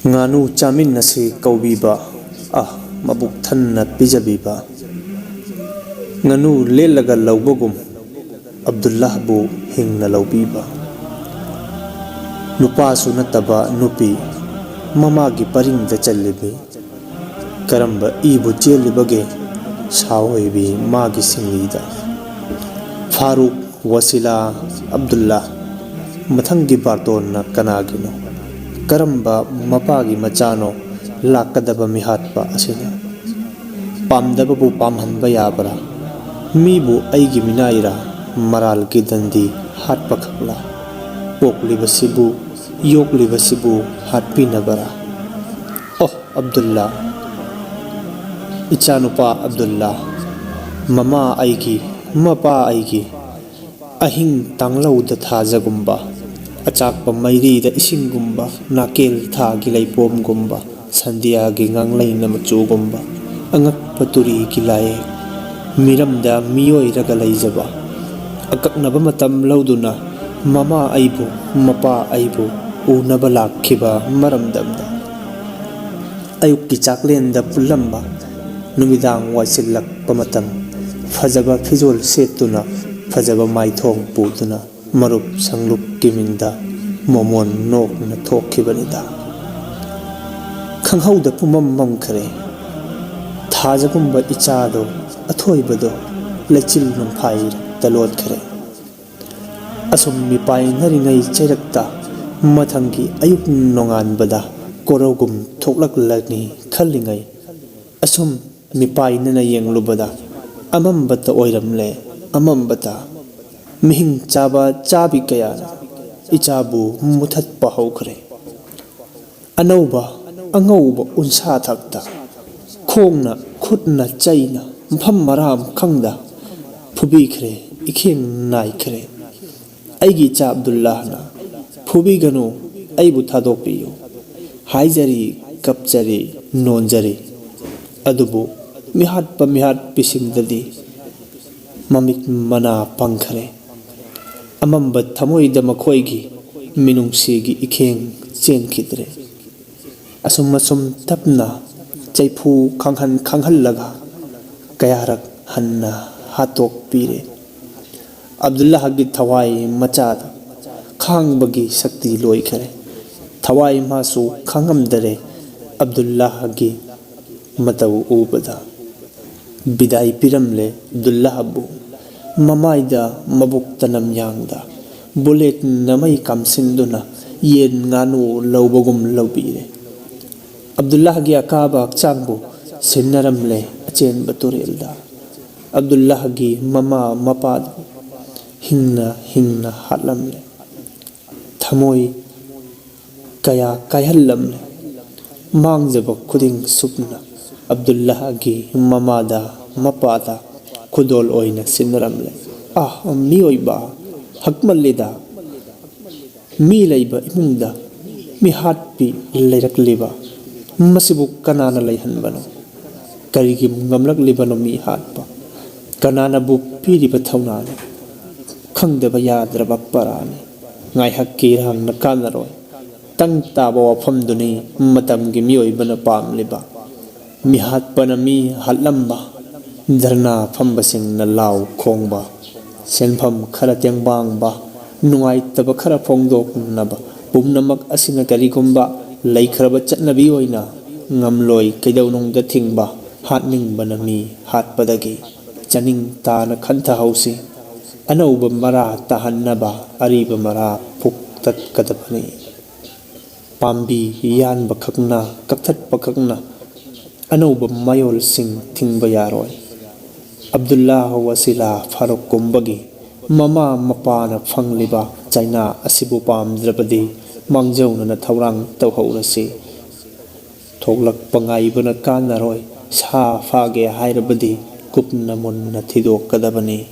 Nganu chamin nasi kaubiba mabuk thanna pijabiba nganu lelaga laubagum Abdullah bu hingna laubiba nupa sunataba nupi mamagi paringda challibi karamba ibu chelibage sahoibi magi singlida Faruk Wasila Abdullah mathangi bartonna kanagino karamba mapagi machano lakadaba mihatpa asina pamdaba bu pamhanba yabra mibu aigi minaira maral ki dandi hatpa khakla poklibasibu yoklibasibu hatpinabara Abdullah ichanupa Abdullah mama aigi mapa aigi ahing tanglauda thajagumba achakpa mairida isingumba nakel thagi laipomgumba sandiagi nganglaina machugumba angakpa turi kilai miramda miyoiraga laijaba akaknaba matam lauduna mama aibu mapa aibu unaba lakhiba maramdamda ayukki chaklenda pulamba numidang waisilakpa matam fajaba fizol setuna fajaba maithong putuna marup sangluk kimingda momon nok na thokhibanida khanghauda pumam mamkhare thajagumba ichado athoibado lechil numphai talot khare asum mi pai naringai chairakta mathangi ayuk nongan bada korogum thoklak lagni khallingai asum mi pai nana yenglubada amambata oiramle amambata mihing chaba chabi kaya ichabu muthat pahau khare anauba angauba unsa thakta khongna khutna chaina mpham maram khangda phubi khare ikheng nai khare aigi cha Abdullah na phubi ganu aibu thadok piyo haijari kapchari nonjari adubu mihat pisingdadi mamit mana pangkhare amamba thamoida makhoigi minungsigi ikheng chenkhidre asum tapna chaipu khanghallaga kayarak hanna hatok pire Abdullah gi thawai machada khangbagi shakti loi khare thawai masu khangamdare Abdullah gi matau ubada bidai piramle Abdullah bu mamaida mabuk tanam yangda bullet namai kamsinduna yen nganu laubagum laubire Abdullah gi akaba changbu sinnaramle achen baturelda Abdullah gi mama mapa hingna hatlamle thamoi kaya kayhallamle mangjaba khuding supna Abdullah gi mamada mapata khudol oina sinnaramle miyoiba hakmallida mi leiba imungda mi hatpi leirakliba masibu kanana leihanbano karigi ngamlaklibano mi hatpa kanana bu piriba thaunani khangdaba yadraba parani ngai hakki rangna kanaroi tang taba wafamduni matamgi miyoibana pamliba mi hatpana mi hatlamba dharna phambasingna law khongba senpham khara tengbangba nungai taba khara phongdoknaba pumnamak asina karigumba laikhraba chatnabi oina ngamloi kaidaunongda thingba hatningbana mi hatpadagi chaning tana khantha hausi anauba mara tahannaba ariba mara phuktat kadabani pambi yanba khakna kakthatpa khakna anauba mayol sing thingba yaroi Abdullah Wasila Faruk kumbagi mama mapana phangliba China asibu pamdrabadi mangjauna thaurang tawhaurasi thoklak pangaibana kanaroi sa phage hairabadi kupna munna thidok kadabani